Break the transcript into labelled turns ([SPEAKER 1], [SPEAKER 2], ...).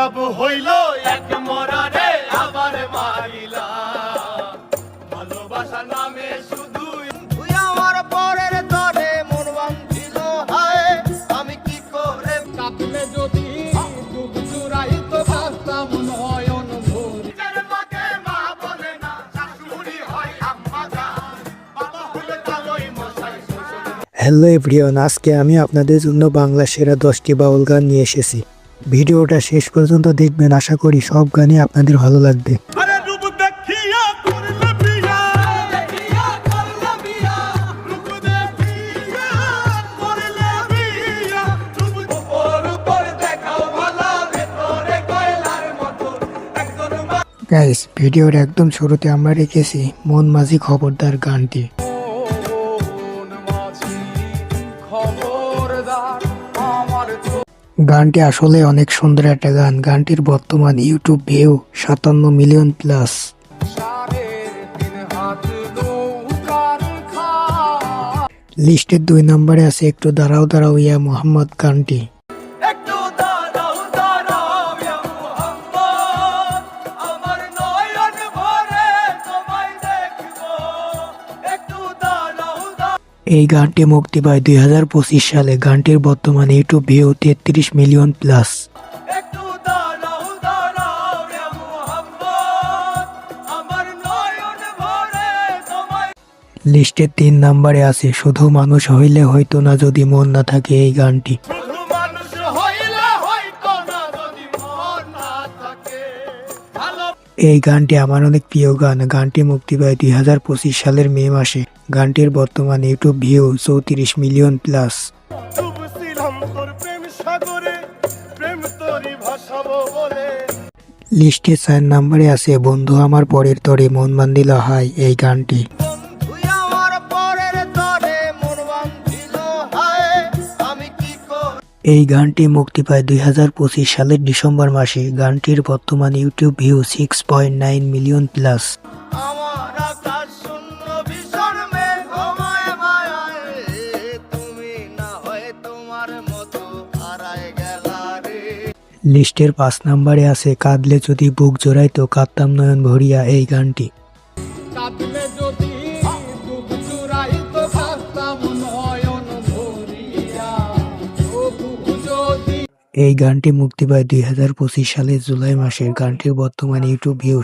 [SPEAKER 1] সব হইল এক মরারে আবার মারিলা ভালোবাসা নামে শুধু তুই আমার পরের তরে মন ভাঙছিল হায় আমি কি করে কাঁদলে যদি দুঃখ জুড়াইত ভাবতাম নয়ন ভরে জন্মকে মা বলে না শাশুড়ি হয় আম্মা জান বাবা হলে তালই মশাই শ্বশুর।
[SPEAKER 2] হ্যালো এভরিওয়ান, আজকে আমি আপনাদের জন্য বাংলা সেরা 10টি বাউল গান নিয়ে এসেছি। ভিডিওটা শেষ পর্যন্ত দেখবেন, আশা করি সব গানই আপনাদের ভালো লাগবে।
[SPEAKER 1] আরে রূপ দেখিয়া করলে বিয়া দেখিয়া করলে বিয়া রূপ দেখিয়া করলে বিয়া রূপ উপর দেখাও ভালো ভেতরে কয়লার মতো একজন
[SPEAKER 2] গাইস, ভিডিওর একদম শুরুতে আমরা রেখেছি মন মাঝি খবরদার গানটি। গানটি আসলে অনেক সুন্দর একটা গান। গানটির বর্তমান ইউটিউব ভিউ 57 মিলিয়ন প্লাস। লিস্টের 2 নম্বরে আছে একটু দাঁড়াও দাঁড়াও ইয়া মোহাম্মদ গানটি।
[SPEAKER 1] একটু দাঁড়াও দাঁড়াও ইয়া মুহাম্মদ আমার নয়ন ভরে তোমায় দেখবো একটু দাঁড়াও
[SPEAKER 2] এই গানটি মুক্তি পায় 2025 সালে। গানটির বর্তমান ইউটিউব ভিউ 33 মিলিয়ন প্লাস।
[SPEAKER 1] একটু দাঁড়াও দাঁড়াও ইয়া মুহাম্মদ আমার নয়ন ভরে তোমায়
[SPEAKER 2] লিস্টের 3 নম্বরে আছে শুধু মানুষ হইলে হয়তো না যদি মন না থাকে এই গানটি।
[SPEAKER 1] শুধু মানুষ হইলে হয়তো না যদি মন না থাকে ভালো
[SPEAKER 2] এই গানটি আমার অনেক প্রিয় গান। গানটি মুক্তি পায় 2025 সালের মে মাসে। গানটির বর্তমান ইউটিউব ভিউ 34 মিলিয়ন প্লাস।
[SPEAKER 1] ডুবছিলাম তোর প্রেম সাগরে প্রেম তোরই ভাসাবো বলে
[SPEAKER 2] লিস্টে 4 নম্বরে আছে বন্ধু আমার পরের তরে মন বান্ধিল হাই এই গানটি।
[SPEAKER 1] তুই আমার পরের তরে মন ভাঙছিল হায় আমি কি করি
[SPEAKER 2] এই গানটি মুক্তি পায় 2025 সালের ডিসেম্বর মাসে। গানটির বর্তমান ইউটিউব ভিউ 6.9 মিলিয়ন প্লাস।
[SPEAKER 1] আমার আকাশ শূন্য ভীষণ মেঘময় মায়ায় তুমি না হয় তোমার মতো হারায় গেলা রে
[SPEAKER 2] লিস্টের 5 নম্বরে আছে কাঁদলে যদি বুক জোড়াইতো কাঁদতাম নয়ন ভরিয়া এই গানটি।
[SPEAKER 1] কাঁদলে যদি বুক জুড়াইতো ভাবতাম নয়ন ভরিয়া ও বুক যদি
[SPEAKER 2] এই গানটি মুক্তি পায় 2025 সালের জুলাই মাসে। গানটির বর্তমান ইউটিউব ভিউ